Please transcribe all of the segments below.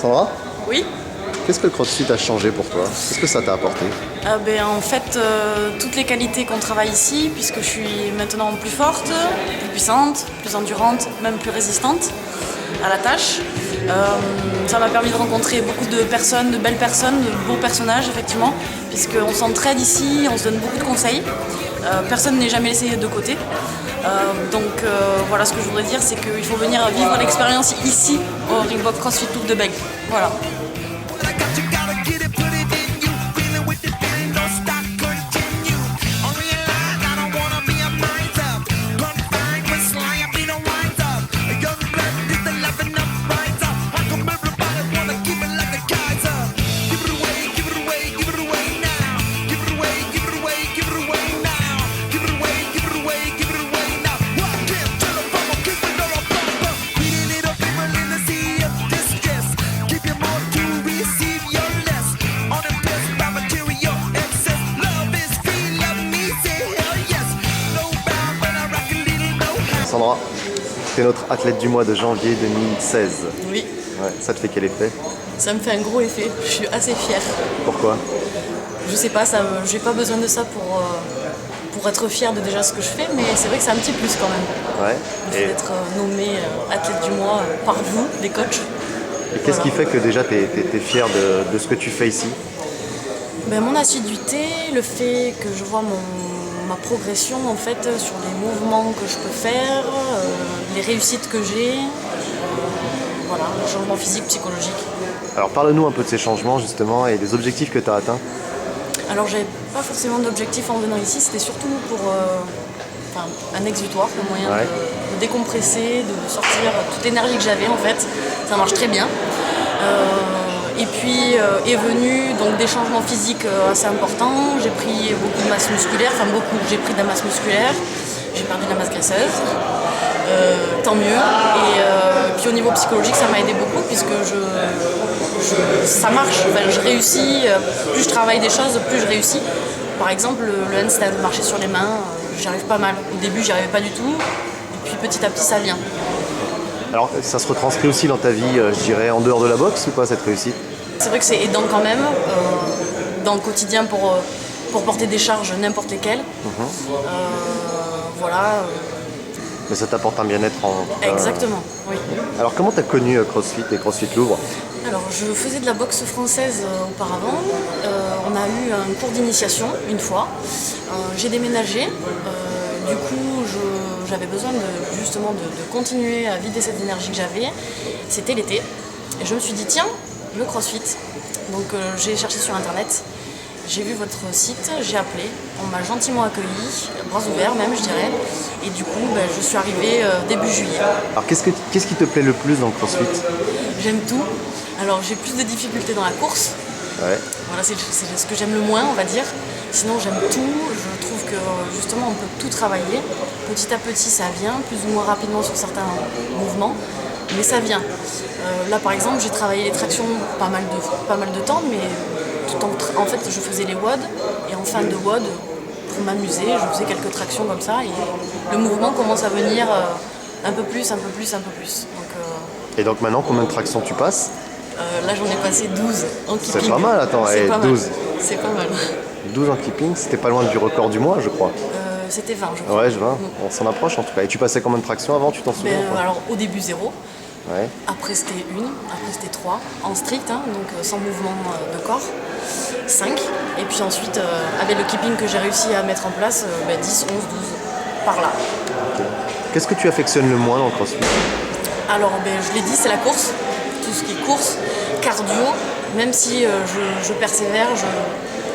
Sandra, Oui. qu'est-ce que le CrossFit a changé pour toi? Qu'est-ce que ça t'a apporté? En fait, toutes les qualités qu'on travaille ici, puisque je suis maintenant plus forte, plus puissante, plus endurante, même plus résistante à la tâche. Ça m'a permis de rencontrer beaucoup de personnes, de belles personnes, de beaux personnages, effectivement, puisqu'on s'entraide ici, on se donne beaucoup de conseils. Personne n'est jamais laissé de côté. Voilà, ce que je voudrais dire, c'est qu'il faut venir vivre l'expérience ici, au Ringbok CrossFit Loop de Bègue. Voilà. Sandra, t'es notre athlète du mois de janvier 2016. Oui, Ouais, ça te fait quel effet? ça me fait un gros effet. Je suis assez fière. Pourquoi? Je sais pas, j'ai pas besoin de ça pour être fière de déjà ce que je fais, mais c'est vrai que c'est un petit plus quand même. Ouais. Le fait d'être nommée athlète du mois par vous, les coachs. Et qu'est-ce qui fait que déjà t'es fier de ce que tu fais ici? Mon assiduité, le fait que je vois ma progression en fait sur les mouvements que je peux faire, les réussites que j'ai, voilà, le changement physique, psychologique. Alors parle-nous un peu de ces changements justement et des objectifs que tu as atteints. Alors j'avais pas forcément d'objectif en venant ici, c'était surtout pour un exutoire, un moyen Ouais. de décompresser, de sortir toute l'énergie que j'avais en fait. Ça marche très bien. Et puis est venu donc des changements physiques assez importants. J'ai pris beaucoup de masse musculaire, j'ai pris de la masse musculaire, j'ai perdu de la masse graisseuse. Tant mieux. Et puis au niveau psychologique, ça m'a aidé beaucoup puisque ça marche. Enfin, je réussis. Plus je travaille des choses, plus je réussis. Par exemple, le handstand, marcher sur les mains, j'y arrive pas mal. Au début, j'y arrivais pas du tout. Et puis petit à petit, ça vient. Alors ça se retranscrit aussi dans ta vie, je dirais, en dehors de la boxe ou pas cette réussite? C'est vrai que c'est aidant quand même dans le quotidien pour porter des charges n'importe lesquelles. Voilà. Mais ça t'apporte un bien-être en... Exactement, oui. Alors comment t'as connu CrossFit et CrossFit Louvre? Alors, je faisais de la boxe française auparavant. On a eu un cours d'initiation une fois. J'ai déménagé. Du coup, j'avais besoin justement de continuer à vider cette énergie que j'avais. C'était l'été. Et je me suis dit, tiens, le CrossFit. Donc, j'ai cherché sur Internet. J'ai vu votre site, j'ai appelé. On m'a gentiment accueilli, bras ouverts même, je dirais. Et du coup, je suis arrivée début juillet. Alors qu'est-ce qui te plaît le plus dans le CrossFit? J'aime tout. Alors, j'ai plus de difficultés dans la course. Ouais. Voilà, c'est ce que j'aime le moins, on va dire. Sinon, j'aime tout. Je trouve que justement, on peut tout travailler. Petit à petit, ça vient, plus ou moins rapidement sur certains mouvements, mais ça vient. Là, par exemple, j'ai travaillé les tractions pas mal de temps, mais en fait, je faisais les WOD, et en fin de WOD, pour m'amuser, je faisais quelques tractions comme ça, et le mouvement commence à venir un peu plus. Et donc maintenant, combien de tractions tu passes? Là, j'en ai passé 12 en keeping. C'est pas mal, attends, C'est pas mal. 12. C'est pas mal. 12 en keeping, c'était pas loin du record du mois, je crois. C'était 20, je crois. Ouais, je vois, on s'en approche en tout cas. Et tu passais combien de tractions avant, tu t'en souviens ou pas? Alors, au début, 0. Ouais. Après, c'était 1. Après, c'était 3. En strict, donc sans mouvement de corps. 5. Et puis ensuite, avec le keeping que j'ai réussi à mettre en place, 10, 11, 12. Par là. Qu'est-ce que tu affectionnes le moins dans le CrossFit? Alors, je l'ai dit, c'est la course. Tout ce qui est course, cardio. Même si je persévère,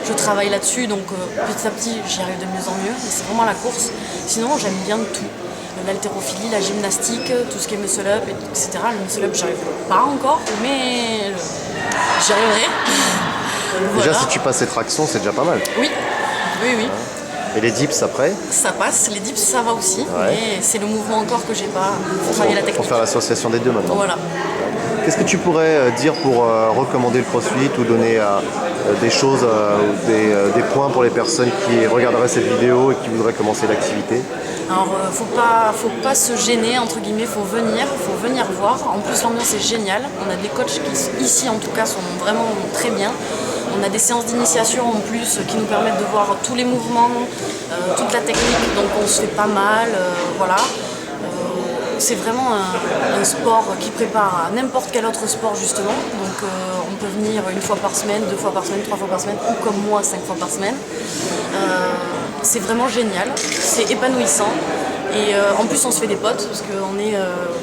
je travaille là-dessus. Donc, petit à petit, j'y arrive de mieux en mieux. Mais c'est vraiment la course. Sinon, j'aime bien tout. L'haltérophilie, la gymnastique, tout ce qui est muscle-up, etc. Le muscle-up, j'y arrive pas encore, mais j'y arriverai. Déjà, Voilà. si tu passes ces tractions, c'est déjà pas mal. Oui. Et les dips après? Ça passe, les dips ça va aussi, Ouais. mais c'est le mouvement encore que j'ai pas. Faut travailler la Pour technique. faire l'association des deux maintenant. Voilà. Qu'est-ce que tu pourrais dire pour recommander le CrossFit ou donner des choses, des points pour les personnes qui regarderaient cette vidéo et qui voudraient commencer l'activité? Alors, faut pas se gêner, entre guillemets, faut venir voir. En plus, l'ambiance est géniale. On a des coachs qui, ici en tout cas, sont vraiment très bien. On a des séances d'initiation en plus qui nous permettent de voir tous les mouvements, toute la technique, donc on se fait pas mal, voilà. C'est vraiment un sport qui prépare à n'importe quel autre sport justement. Donc on peut venir une fois par semaine, 2 fois par semaine, 3 fois par semaine, ou comme moi 5 fois par semaine. C'est vraiment génial, c'est épanouissant. Et en plus on se fait des potes parce qu'on est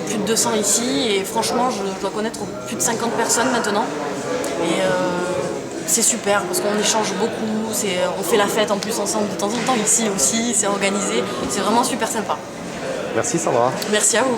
plus de 200 ici et franchement je dois connaître plus de 50 personnes maintenant. Et c'est super parce qu'on échange beaucoup, on fait la fête en plus ensemble de temps en temps ici aussi, c'est organisé, c'est vraiment super sympa. Merci Sandra. Merci à vous.